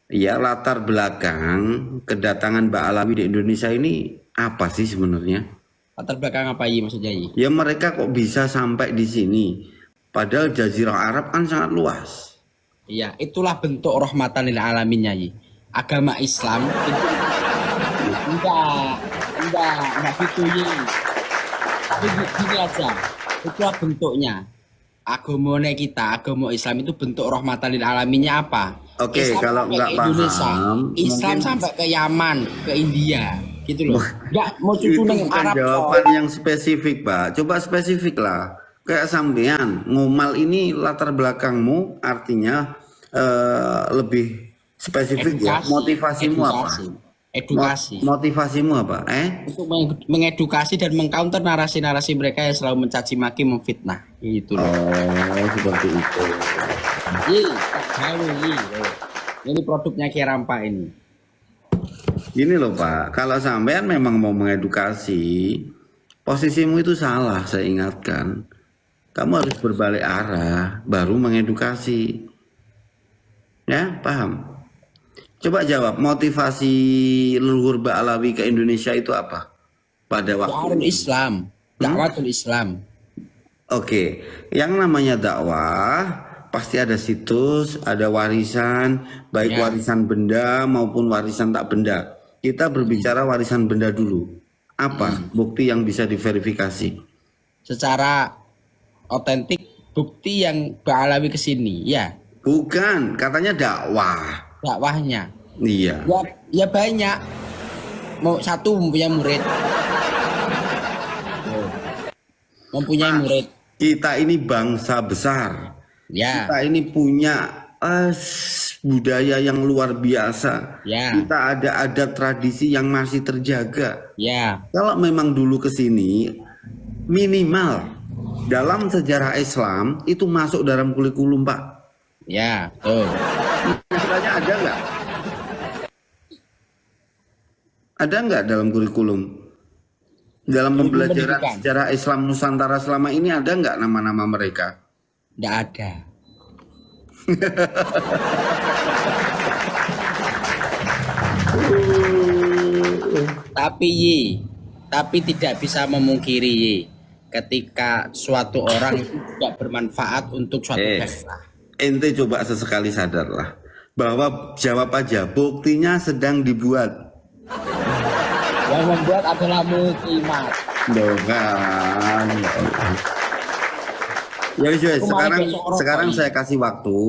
Ya, latar belakang kedatangan Mbak Alawi di Indonesia ini apa sih sebenarnya? Latar belakang apa Yi maksudnya Yi? Ya mereka kok bisa sampai di sini? Padahal Jazirah Arab kan sangat luas. Iya, itulah bentuk rahmatan lil alaminnya Yi. Agama Islam itu enggak, enggak gitu Yi. Tapi gini aja, itulah bentuknya. Agamanya kita, agama Islam itu bentuk rahmatan lil alaminnya apa? Oke, Islam kalau sampai nggak ke Indonesia, paham, Islam mungkin sampai ke Yaman, ke India, gitu loh. Enggak mau cucu itu neng bukan Arab jawaban kok. yang spesifik, Pak. Coba spesifik lah. Kayak sampean, ngumal ini latar belakangmu artinya lebih spesifik ya. Edukasi, Motivasimu apa? edukasi, edukasi. Motivasimu apa? Untuk mengedukasi dan mengcounter narasi-narasi mereka yang selalu mencaci maki, memfitnah. Gitu loh. Oh, seperti itu. Ih, tak tahu, ih. Ini produknya Kirampa ini. Gini loh Pak, kalau sampean memang mau mengedukasi, posisimu itu salah, saya ingatkan. Kamu harus berbalik arah, baru mengedukasi. Ya, paham? Coba jawab, motivasi leluhur Mbak Alawi ke Indonesia itu apa? Pada waktu Syiarul itu. Islam, Hmm? dakwatul Islam. Oke, yang namanya dakwah pasti ada situs, ada warisan, baik Ya, warisan benda maupun warisan tak benda. Kita berbicara warisan benda dulu. Apa bukti yang bisa diverifikasi? secara otentik bukti yang Ba'alawi ke sini, ya, Bukan, katanya dakwah. dakwahnya. Iya. Ya, ya banyak. Mau satu mempunyai murid, mempunyai Pak, murid. kita ini bangsa besar. Ya, Kita ini punya budaya yang luar biasa. ya, Kita ada adat tradisi yang masih terjaga. ya, Kalau memang dulu ke sini, minimal dalam sejarah Islam itu masuk dalam kurikulum, Pak. ya, tuh. Istilahnya ada nggak? Ada nggak dalam kurikulum? Dalam Ilmu pembelajaran pendidikan, sejarah Islam Nusantara selama ini ada nggak nama-nama mereka? tidak ada. Tapi Yi, tapi tidak bisa memungkiri Yi, ketika suatu orang itu tidak bermanfaat untuk suatu Eh, daerah. ente coba sesekali sadarlah bahwa jawab aja buktinya sedang dibuat. Yang membuat adalah Mukimat. Loh kan. Ya wis, wis. Aku mau Sekarang besok rokok sekarang Yi. saya kasih waktu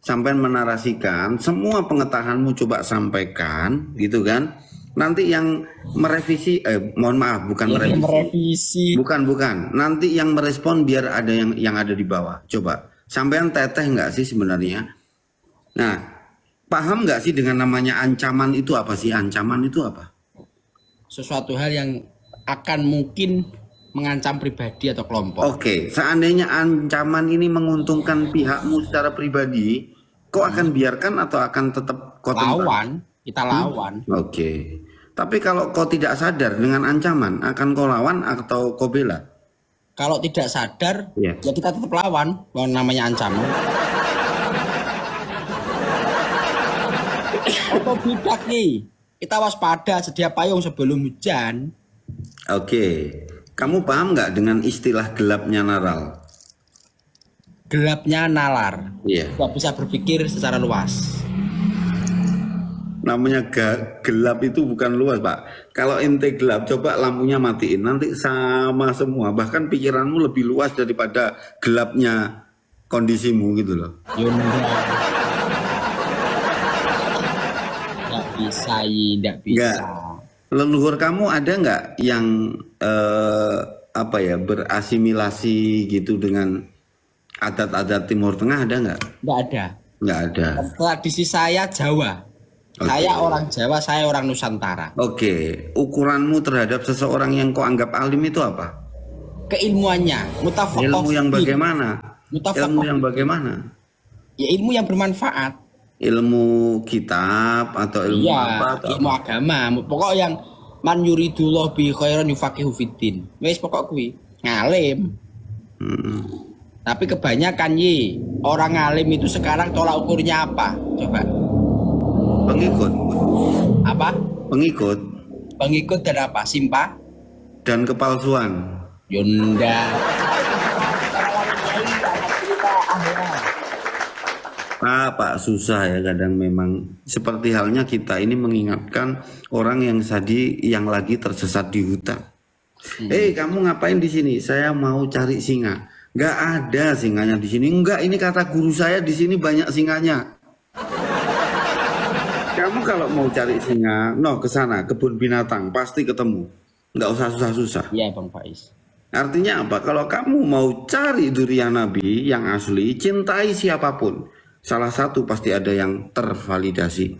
sampai menarasikan semua pengetahuanmu, coba sampaikan gitu kan. Nanti yang merevisi mohon maaf bukan Yang merevisi. merevisi. Bukan. Nanti yang merespon biar ada yang ada di bawah. Coba. Sampean teteh nggak sih sebenarnya? Nah, paham nggak sih dengan namanya ancaman itu apa sih? Ancaman itu apa? Sesuatu hal yang akan mungkin mengancam pribadi atau kelompok. Oke, seandainya ancaman ini menguntungkan pihakmu secara pribadi, kau akan biarkan atau akan tetap kau tentang? Lawan, kita lawan. Oke. Tapi kalau kau tidak sadar dengan ancaman, akan kau lawan atau kau bela? Kalau tidak sadar, Iya. ya kita tetap lawan. Yang namanya ancaman. Atau bidak nih. Kita waspada, sedia payung sebelum hujan. Oke. Kamu paham nggak dengan istilah gelapnya naral? Gelapnya nalar. Iya. Tidak bisa berpikir secara luas. Namanya gelap itu bukan luas, Pak. Kalau ente gelap, coba lampunya matiin, nanti sama semua. Bahkan pikiranmu lebih luas daripada gelapnya kondisimu gitu loh. Yunda. Tidak bisa, tidak bisa. Enggak. Leluhur kamu ada nggak yang apa ya berasimilasi gitu dengan adat-adat Timur Tengah, ada nggak? Tidak ada. Nggak ada. Tradisi saya Jawa. Oke. Saya orang Jawa, saya orang Nusantara. Oke, ukuranmu terhadap seseorang yang kau anggap alim itu apa? Keilmuannya, mutafaqah Ilmu yang fi. bagaimana? Ilmu Mutafaqah yang fi. bagaimana? Ya ilmu yang bermanfaat. Ilmu kitab atau ilmu Iya, apa atau ilmu apa? agama. Pokok yang man yuridullah bi khairan yufaqihu fiddin. Wis pokok kuwi, ngalim. Hmm. Tapi kebanyakan Yi, orang ngalim itu sekarang tolak ukurnya apa? Coba. pengikut, Apa? pengikut Pengikut dan apa? Simpa? dan kepalsuan. Yunda. Pak, susah ya kadang memang seperti halnya kita ini mengingatkan orang yang lagi tersesat di hutan. Kamu ngapain di sini? Saya mau cari singa. Nggak ada singanya di sini. Enggak, ini kata guru saya di sini banyak singanya. Kamu kalau mau cari singa, ke sana kebun binatang pasti ketemu. Nggak usah susah-susah. Iya Bang Faiz. Artinya apa? Kalau kamu mau cari durian Nabi yang asli, cintai siapapun. Salah satu pasti ada yang tervalidasi.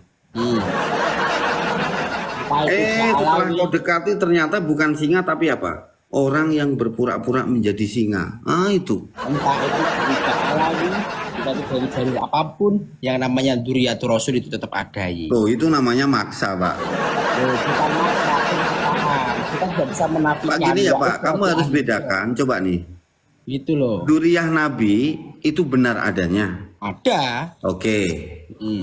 Setelah kau dekati ternyata bukan singa tapi apa? Orang yang berpura-pura menjadi singa. Itu. Entah itu cerita alami, entah itu dari jalur apapun, yang namanya Duriyatul Rasul itu tetap ada. Tuh, itu namanya maksa, Pak. Bukan maksa, kita tidak bisa menafikan. Pak, gini ya Pak, kamu harus bedakan. Coba nih. Gitu loh. Duriah Nabi itu benar adanya. Ada. Oke.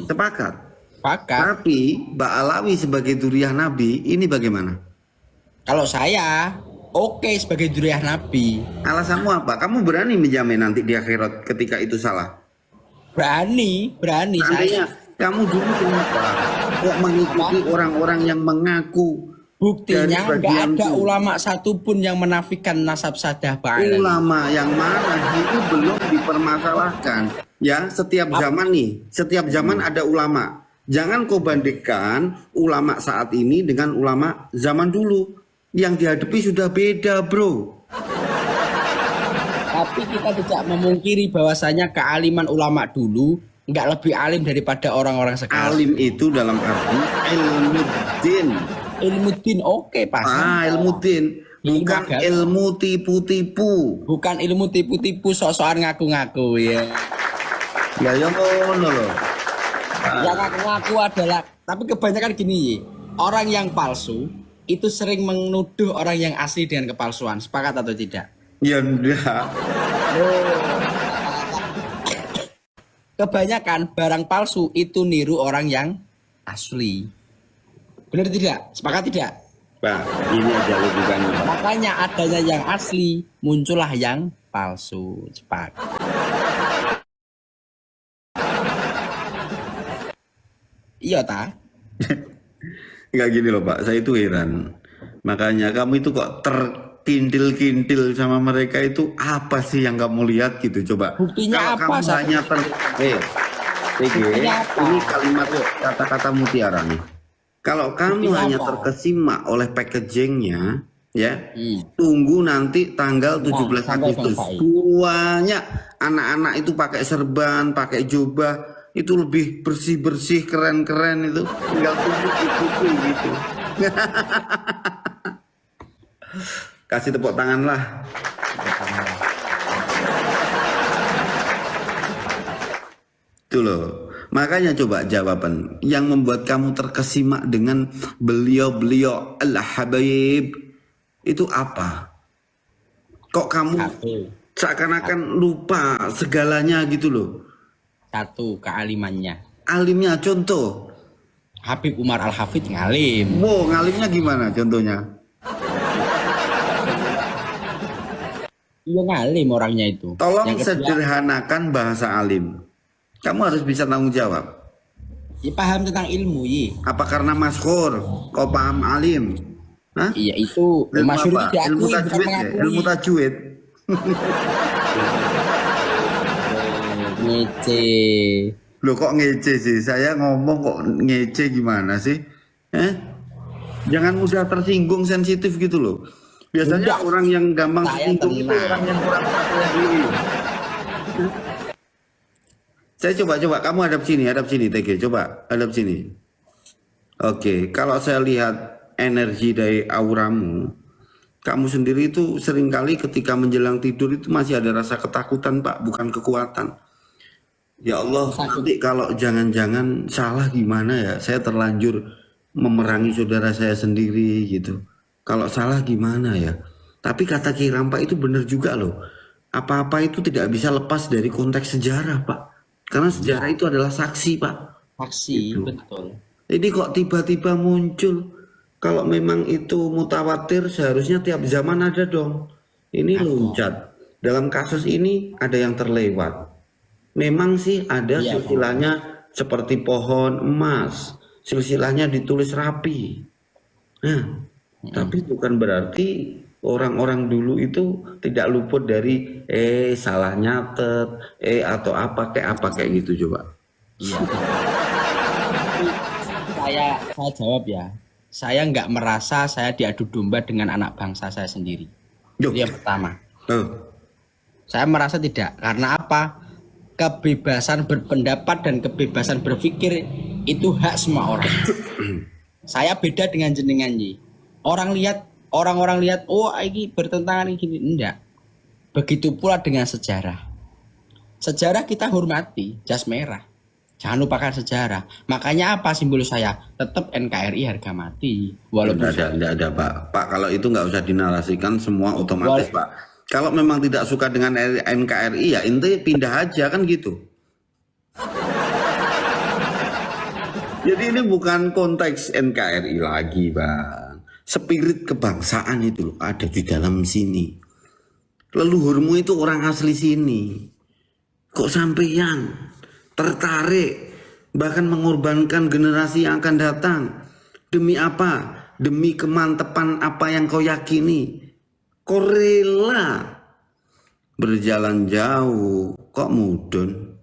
Sepakat. Pakat. Tapi Mbak Alawi sebagai duriah Nabi ini bagaimana? Kalau saya oke sebagai duriah Nabi. Alasanmu apa? Kamu berani menjamin nanti di akhirat ketika itu salah? Berani. Seandainya kamu dulu kenapa kok mengikuti orang-orang yang mengaku? Buktinya dari nggak ada bagianku. ulama satupun yang menafikan nasab sadah Pak Alawi. Ulama yang mana itu belum dipermasalahkan. Ya, setiap zaman ada ulama. Jangan kau bandingkan ulama saat ini dengan ulama zaman dulu. Yang dihadapi sudah beda, bro. Tapi kita tidak memungkiri bahwasanya kealiman ulama dulu nggak lebih alim daripada orang-orang sekarang. Alim itu dalam arti ilmu din. Ilmu din oke Pak. Ilmu din. Bukan agama. ilmu tipu-tipu. Bukan ilmu tipu-tipu sok-sokan ngaku-ngaku ya. Ya ngono loh. Yang ngaku-ngaku adalah, tapi kebanyakan gini, orang yang palsu itu sering menuduh orang yang asli dengan kepalsuan. Sepakat atau tidak? Ya enggak. Kebanyakan barang palsu itu niru orang yang asli. Benar tidak? Sepakat tidak? Pak, ini aja logikanya, Pak. Makanya adanya yang asli, muncullah yang palsu. Cepat. Iya ta? Enggak gini loh Pak, saya itu heran. Makanya kamu itu kok terkintil-kintil sama mereka itu apa sih yang kamu lihat gitu coba. Buktinya Kalau apa? kamu hanya Buktinya apa? ini kalimat kata-kata mutiara nih. Kalau kamu Buktinya hanya apa? terkesima oleh packagingnya, ya, tunggu nanti tanggal 17 Agustus. Semuanya anak-anak itu pakai serban, pakai jubah, itu lebih bersih-bersih, keren-keren itu. Tinggal tunggu ikuti gitu. Kasih tepuk tangan lah. Itu loh. Makanya coba jawaban yang membuat kamu terkesima dengan beliau-beliau Al-Habib itu apa? Kok kamu seakan-akan lupa segalanya gitu loh. Satu, kealimannya. Alimnya contoh. Habib Umar Al-Hafidh ngalim. Wow, ngalimnya gimana contohnya? Iya ngalim orangnya itu. Tolong Yang kedua, sederhanakan bahasa alim. Kamu harus bisa tanggung jawab. ya paham tentang ilmu, Yi. Apa karena masyhur kau paham alim? Hah? Iya itu Ilmu masyhur apa? itu Ilmu diakui, bukan tajwid ya? mengakui. Ilmu tajwid. Ngece. Loh kok ngece sih? Saya ngomong kok ngece gimana sih? Jangan mudah tersinggung, sensitif gitu loh. Biasanya Udah. orang yang gampang Saya tersinggung itu tenang. orang yang kurang percaya diri. Saya coba, kamu hadap sini TG, coba hadap sini. Oke, kalau saya lihat energi dari auramu, kamu sendiri itu seringkali ketika menjelang tidur itu masih ada rasa ketakutan Pak, bukan kekuatan. Ya Allah, nanti kalau jangan-jangan salah gimana ya, saya terlanjur memerangi saudara saya sendiri gitu. Kalau salah gimana ya? Tapi kata Ki Rampa itu benar juga loh. Apa-apa itu tidak bisa lepas dari konteks sejarah Pak. Karena sejarah itu adalah saksi Pak. Saksi, Gitu. betul. Ini kok tiba-tiba muncul? Kalau memang itu mutawatir seharusnya tiap zaman ada dong. Ini loncat. Dalam kasus ini ada yang terlewat. Memang sih ada Iya, Pak. silsilahnya seperti pohon emas. Silsilahnya ditulis rapi. Nah, tapi bukan berarti orang-orang dulu itu tidak luput dari salah nyatet, atau apa kayak gitu coba. Iya. Saya jawab ya. Saya nggak merasa saya diadu domba dengan anak bangsa saya sendiri. Yuk. Itu yang pertama. Oh, Saya merasa tidak. Karena apa? Kebebasan berpendapat dan kebebasan berpikir itu hak semua orang. Saya beda dengan jenengan Yi. Orang-orang lihat, oh ini bertentangan gini. Enggak. Begitu pula dengan sejarah. Sejarah kita hormati, jas merah. Jangan lupakan sejarah. Makanya apa simbol saya? Tetap NKRI harga mati. Walaupun enggak ada Pak. Pak, kalau itu nggak usah dinarasikan, semua otomatis Pak. Kalau memang tidak suka dengan NKRI ya intinya pindah aja kan gitu. Jadi ini bukan konteks NKRI lagi Bang. Spirit kebangsaan itu loh ada di dalam sini. Leluhurmu itu orang asli sini. Kok sampeyan tertarik bahkan mengorbankan generasi yang akan datang demi apa? Demi kemantepan apa yang kau yakini. Kau rela berjalan jauh kok mudun.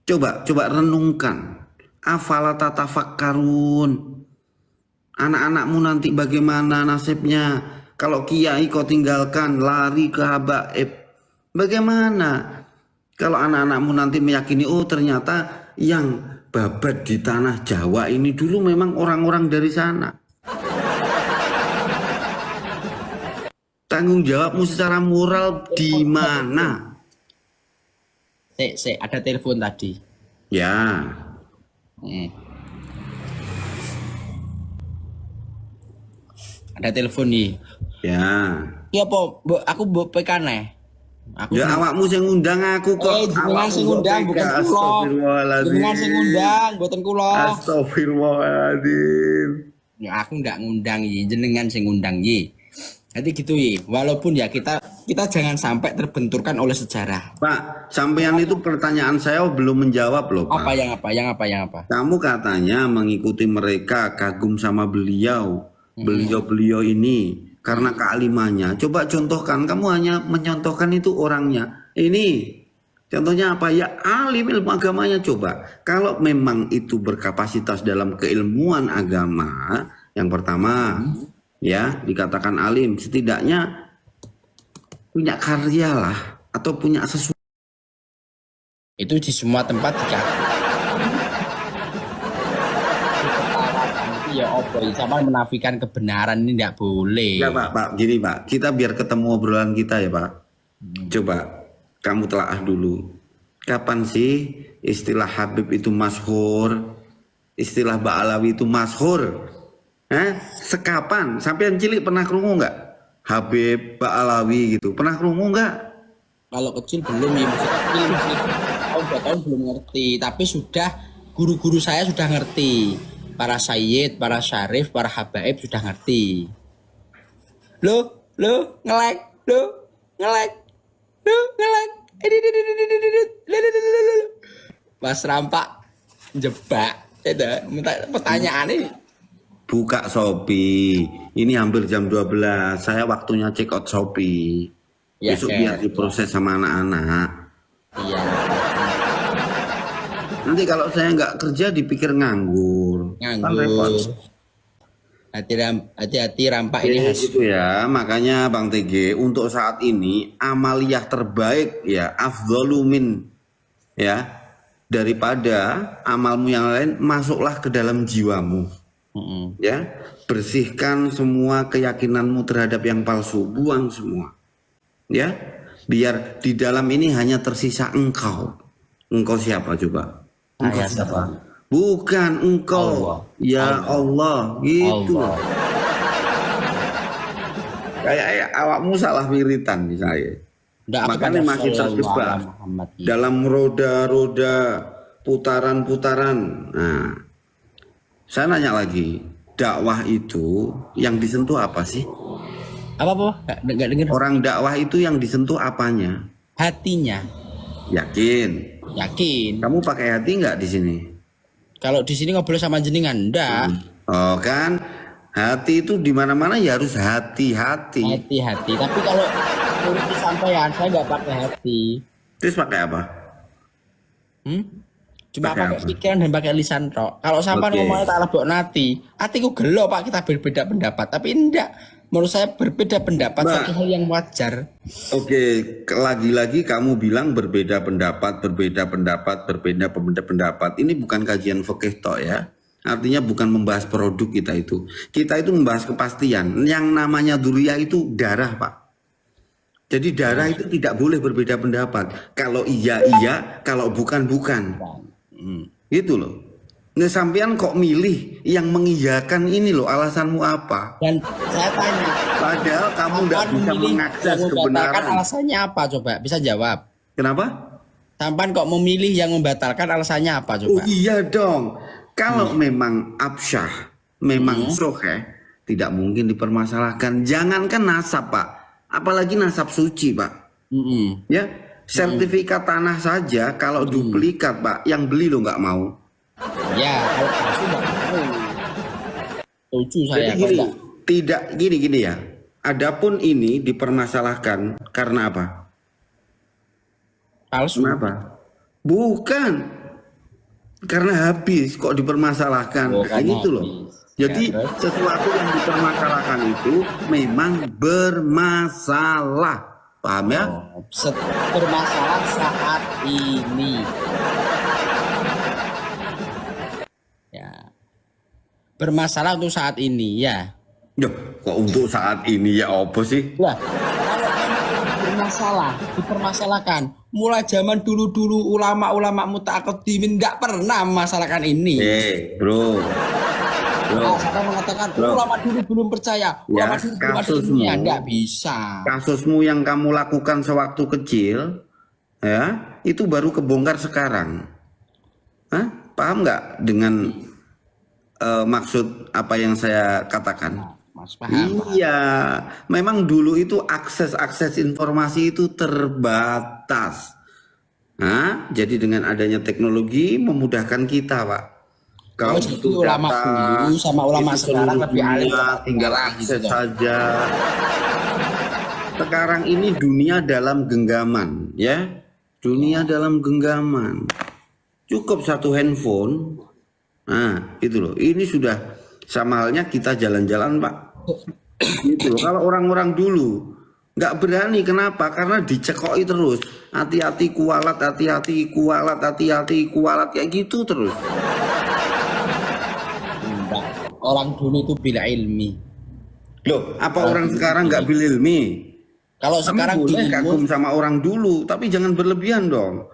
Coba renungkan. Afala tatafakkarun. Anak-anakmu nanti bagaimana nasibnya? Kalau kiai kau tinggalkan lari ke habaib, bagaimana? Kalau anak-anakmu nanti meyakini, oh ternyata yang babat di tanah Jawa ini dulu memang orang-orang dari sana. Tanggung jawabmu secara moral di mana? Ada telepon tadi. Ya. Ada telepon nih. Ya. Iya po, aku mbok pekaneh. Aku Ya awakmu sing ngundang aku kok. jenengan sing ngundang bukan kula. Jenengan sing ngundang mboten kula. Astagfirullahaladzim. Ya aku nggak ngundang Yi, jenengan sing ngundang Yi. Jadi gitu Yi. Walaupun ya kita jangan sampai terbenturkan oleh sejarah. Pak, sampean itu pertanyaan saya belum menjawab loh Pak. Yang apa? Kamu katanya mengikuti mereka, kagum sama beliau ini karena kealimannya. Coba contohkan, kamu hanya menyontohkan itu orangnya. Ini contohnya apa ya? Alim ilmu agamanya. Coba kalau memang itu berkapasitas dalam keilmuan agama, yang pertama ya dikatakan alim, setidaknya punya karya lah atau punya sesuatu. Itu di semua tempat dikatakan. Ya opo, sama menafikan kebenaran ini tidak boleh. Ya Pak, gini Pak, kita biar ketemu obrolan kita ya Pak. Coba kamu telaah dulu. Kapan sih istilah Habib itu masyhur, istilah Ba'alawi itu masyhur? Sekapan? Sampai yang cilik pernah krungu nggak? Habib, Ba'alawi gitu, pernah krungu nggak? Kalau kecil belum ya, masih kecil masih tahun belum ngerti. Tapi sudah guru-guru saya sudah ngerti. Para sayyid, para syarif, para habaib sudah ngerti. Lo ngelek. Mas Rampak jebak. Pertanyaan ini. Buka Shopee. Ini hampir jam 12. Saya waktunya check out Shopee. Ya, besok biar diproses sama anak-anak. Iya. Nanti kalau saya nggak kerja dipikir nganggur. Kan repot. Hati-hati Rampak ini Gitu ya, makanya Bang TG untuk saat ini amaliyah terbaik ya afdholumin ya daripada amalmu yang lain, masuklah ke dalam jiwamu. Ya, bersihkan semua keyakinanmu terhadap yang palsu, buang semua. Ya, biar di dalam ini hanya tersisa engkau. Engkau siapa coba? Engkau siapa? Bukan engkau. Allah. Ya Allah, gitu. Allah. Kayak awakmu salah wiritan misalnya. Makanya masih terjebak dalam roda-roda putaran-putaran. Nah, saya nanya lagi, dakwah itu yang disentuh apa sih? Apa? Nggak dengar. Orang dakwah itu yang disentuh apanya? Hatinya. Yakin? Yakin. Kamu pakai hati nggak di sini? Kalau di sini ngobrol sama jenengan, enggak. Oh kan, hati itu di mana-mana ya harus hati-hati. Hati-hati. Tapi kalau menurut disampaikan, saya nggak pakai hati. Terus pakai apa? Cuma Pakai pakai apa? pikiran dan pakai lisan tok. Kalau sampai Oke. ngomongnya tak lebok nati, hatiku gelo Pak, kita berbeda pendapat. Tapi enggak. Menurut saya berbeda pendapat Mbak. suatu hal yang wajar. Oke, lagi-lagi kamu bilang berbeda pendapat, berbeda pendapat, berbeda pendapat. Ini bukan kajian fikih tok ya. Artinya bukan membahas produk kita itu. Kita itu membahas kepastian. Yang namanya dzurriyyah itu darah, Pak. Jadi darah itu tidak boleh berbeda pendapat. Kalau iya, kalau bukan. Gitu loh. Nah, sampean kok milih yang mengiyakan ini loh, alasanmu apa? Dan saya tanya, Padahal kamu tidak Sampan bisa memilih mengakses yang membatalkan kebenaran. alasannya apa coba? Bisa jawab. Kenapa? Sampan kok memilih yang membatalkan alasannya apa Oh coba? iya dong. Kalau memang absyah, memang sokeh, tidak mungkin dipermasalahkan. Jangankan nasab, Pak. Apalagi nasab suci, Pak. Mm-mm. Ya, sertifikat tanah saja kalau duplikat, Pak, yang beli lo nggak mau. Ya, kalau palsu nggak tahu. Setuju saya. Jadi Kalau gini, nggak, tidak gini ya. Adapun ini dipermasalahkan karena apa? palsu. Kenapa? Bukan. Karena habis kok dipermasalahkan. Oh, Nah, karena itu loh. habis. Jadi Ya, terus? sesuatu yang dipermasalahkan itu memang bermasalah. Paham ya? Bermasalah saat ini. Ya. Bermasalah untuk saat ini ya. Yo, kok untuk saat ini ya apa sih? Lah, kalau memang bermasalah, dipermasalahkan. Mulai zaman dulu-dulu ulama-ulama mutaqaddimin nggak pernah memasalahkan ini. Bro. Nah, saya mengatakan Bro. ulama dulu belum percaya, ulama Ya, dulu belum ada kasusmu. ilmunya, nggak bisa. Kasusmu yang kamu lakukan sewaktu kecil, ya, itu baru kebongkar sekarang. Hah? Paham nggak dengan maksud apa yang saya katakan? Mas paham? Iya, memang dulu itu akses informasi itu terbatas. Nah, jadi dengan adanya teknologi memudahkan kita, Pak. Kalau jadi butuh ulama data, dulu sama ulama itu sekarang seluruh lebih alim dunia, sama tinggal sekarang, akses gitu. saja. Sekarang ini dunia dalam genggaman, ya. Dunia dalam genggaman. Cukup satu handphone. Nah, itu loh. Ini sudah sama halnya kita jalan-jalan, Pak. Gitu loh. Kalau orang-orang dulu nggak berani, kenapa? Karena dicekoi terus. Hati-hati kualat, hati-hati kualat, hati-hati kualat, kayak gitu terus. Enggak. Orang dulu itu bila ilmi. Loh, apa orang sekarang nggak bililmi? Kalau Kamu sekarang boleh ilmu, kagum sama orang dulu, tapi jangan berlebihan dong.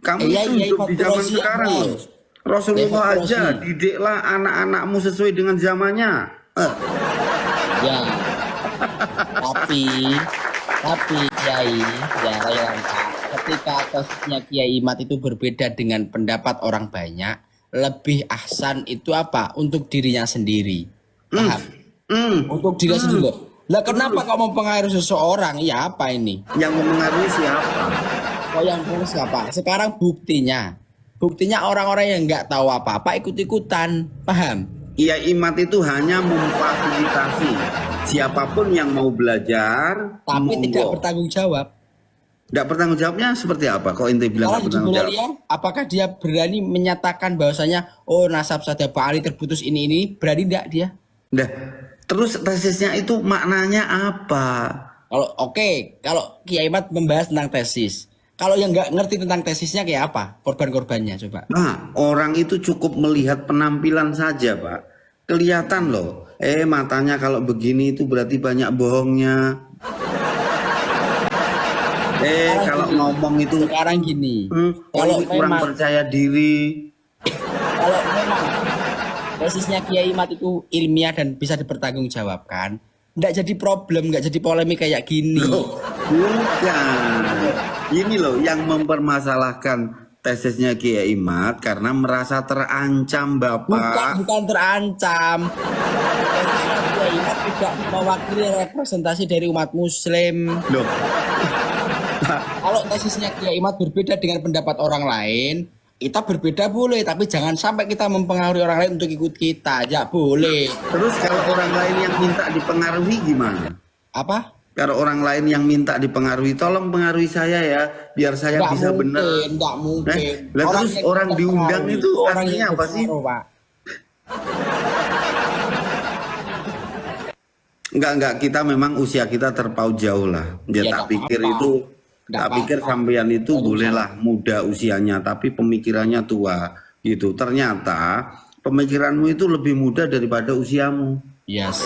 Kamu Iya, itu iya, hidup di zaman Fatul sekarang Razi, loh. Rasulullah Fatul aja Razi. didiklah anak-anakmu sesuai dengan zamannya. ya. Tapi Kiai, ya Raylansa, ketika kasusnya Kiai Imat itu berbeda dengan pendapat orang banyak, lebih ahsan itu apa? Untuk dirinya sendiri. Paham? Untuk dirinya sendiri. Lah kenapa kau mempengaruhi seseorang? Ya apa ini? Yang memengaruhi siapa? Kau yang punya siapa? Sekarang buktinya. Buktinya orang-orang yang nggak tahu apa-apa ikut-ikutan. Paham? Iya, Imat itu hanya memfasilitasi siapapun yang mau belajar, Tapi tidak monggo. bertanggung jawab. Tidak bertanggung jawabnya seperti apa? Kok ente bilang Kalau nggak di bertanggung jawab? Jubalia, apakah dia berani menyatakan bahwasanya oh nasab saja Pak Ali terputus ini berani tidak dia? Dah, terus tesisnya itu maknanya apa? Kalau kalau Kiai Imat membahas tentang tesis. Kalau yang nggak ngerti tentang tesisnya kayak apa? Korban-korbannya coba. Nah, orang itu cukup melihat penampilan saja, Pak. Kelihatan loh. Matanya kalau begini itu berarti banyak bohongnya. Kalau ngomong itu Sekarang gini, kalau kalau kurang memang percaya diri. kalau memang tesisnya Kiai Imat itu ilmiah dan bisa dipertanggungjawabkan, nggak jadi problem, nggak jadi polemik kayak gini. Loh, bukan. Ini loh yang mempermasalahkan tesisnya Kiai Imad karena merasa terancam, Bapak. Bukan terancam. Kiai Imad tidak mewakili representasi dari umat Muslim. Loh. Kalau tesisnya Kiai Imad berbeda dengan pendapat orang lain, kita berbeda boleh, tapi jangan sampai kita mempengaruhi orang lain untuk ikut kita. Ya boleh. Terus kalau orang lain yang minta dipengaruhi gimana? Apa? Kalau orang lain yang minta dipengaruhi, tolong pengaruhi saya ya, biar saya Nggak bisa mungkin, benar. nggak mungkin. Lah terus yang orang kita diundang pengaruhi itu orang artinya yang apa sih? berpengaruh, Pak. Enggak, kita memang usia kita terpaut jauh lah. Ya, Ya, tak nggak pikir apa-apa. itu, Nggak tak pikir apa-apa. sampean itu Nggak bolehlah muda usianya, tapi pemikirannya tua gitu. Ternyata pemikiranmu itu lebih muda daripada usiamu. Yes.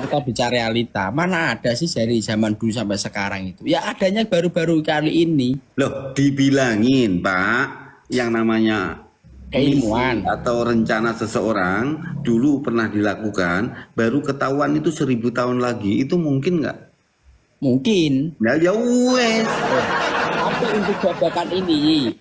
Kita bicara realita. Mana ada sih dari zaman dulu sampai sekarang itu? Ya adanya baru-baru kali ini. Loh, dibilangin Pak, yang namanya Keilmuan. misi atau rencana seseorang dulu pernah dilakukan, baru ketahuan itu 1000 tahun lagi, itu mungkin nggak? Mungkin. Nah, ya wes. Tapi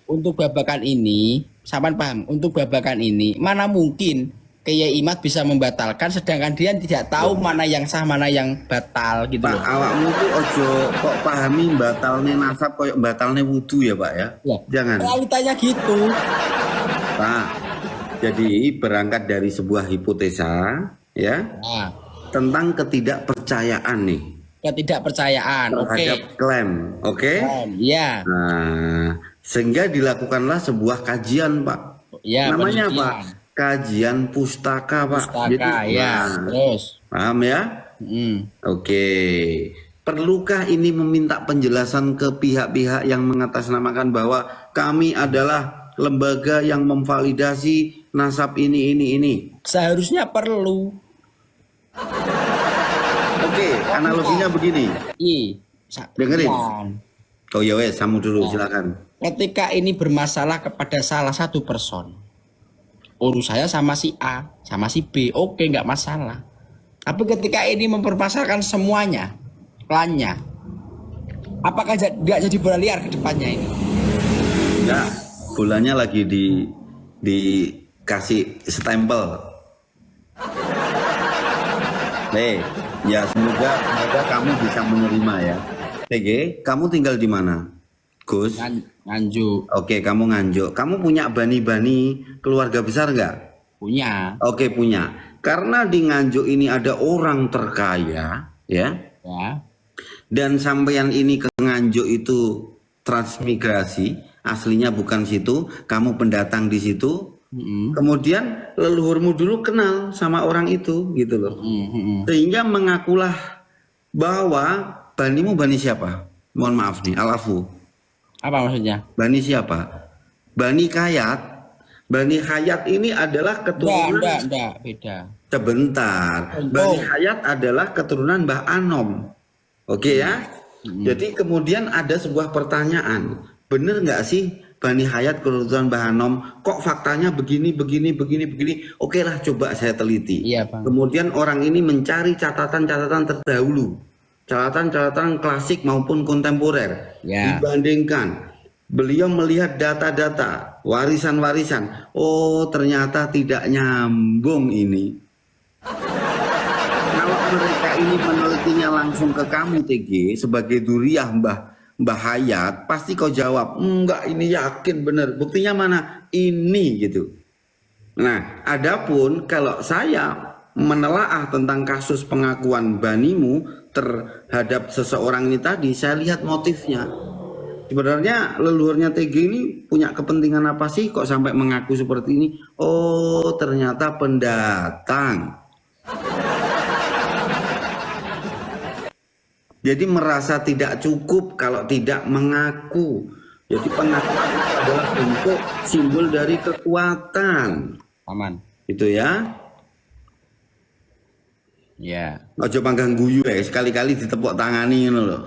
untuk babakan ini, sampean paham? Untuk babakan ini, mana mungkin Kiai Imad bisa membatalkan, sedangkan dia tidak tahu mana yang sah, mana yang batal gitu Pak, loh. awakmu tuh ojo kok pahami batalnya nasab koyok batalnya wudu ya Pak ya? Ya, Jangan. realitanya gitu. Pak, jadi berangkat dari sebuah hipotesa ya Nah, tentang ketidakpercayaan nih ketidakpercayaan. Oke. terhadap klaim, oke? Iya. Nah, sehingga dilakukanlah sebuah kajian Pak. Ya, Namanya penelitian. apa? Kajian pustaka Pak. Pustaka, ya. nah, Terus. paham ya? Mm. Oke. Perlukah ini meminta penjelasan ke pihak-pihak yang mengatasnamakan bahwa kami adalah lembaga yang memvalidasi nasab ini? Seharusnya perlu. Oke, analoginya begini. Dengerin. Oh ya wes, kamu dulu silakan. Ketika ini bermasalah kepada salah satu person, urus saya sama si A, sama si B, oke nggak masalah. Tapi ketika ini mempermasalahkan semuanya, klannya, apakah nggak jadi bola liar ke depannya ini? Ya, bulannya lagi dikasih stempel. Ya semoga kamu bisa menerima ya. TG, kamu tinggal di mana? Gus? Nganjuk. Oke, kamu Nganjuk. Kamu punya bani-bani keluarga besar nggak? Punya. Oke, punya. Karena di Nganjuk ini ada orang terkaya, ya. Ya. Dan sampean ini ke Nganjuk itu transmigrasi, aslinya bukan situ, kamu pendatang di situ. Kemudian leluhurmu dulu kenal sama orang itu, gitu loh. Sehingga mengakulah bahwa banimu bani siapa? Mohon maaf nih, alafu. Apa maksudnya? Bani siapa? Bani Khayat. Bani Khayat ini adalah keturunan. Enggak, beda. Sebentar. Bani Khayat adalah keturunan Mbah Anom. Oke ya? Jadi kemudian ada sebuah pertanyaan. Bener nggak sih Bani Khayat keturunan Mbah Anom? Kok faktanya begini? Oke lah, coba saya teliti. Iya, Bang. Kemudian orang ini mencari catatan-catatan terdahulu. Catatan-catatan klasik maupun kontemporer. Ya. Dibandingkan. Beliau melihat data-data, warisan-warisan. Oh, ternyata tidak nyambung ini. Kalau mereka ini menelitinya langsung ke kamu, TG, sebagai duriah Mbah Hayat, pasti kau jawab, enggak, ini yakin bener. Buktinya mana? Ini gitu. Nah, adapun kalau saya menelaah tentang kasus pengakuan banimu terhadap seseorang ini tadi, saya lihat motifnya. Sebenarnya leluhurnya TG ini punya kepentingan apa sih kok sampai mengaku seperti ini? Oh, ternyata pendatang. Jadi merasa tidak cukup kalau tidak mengaku. Jadi pengakuan itu adalah bentuk simbol dari kekuatan. Aman. Itu ya. Ya. Ojo panggang guyu ya, sekali-kali ditepuk tangani ngono lho.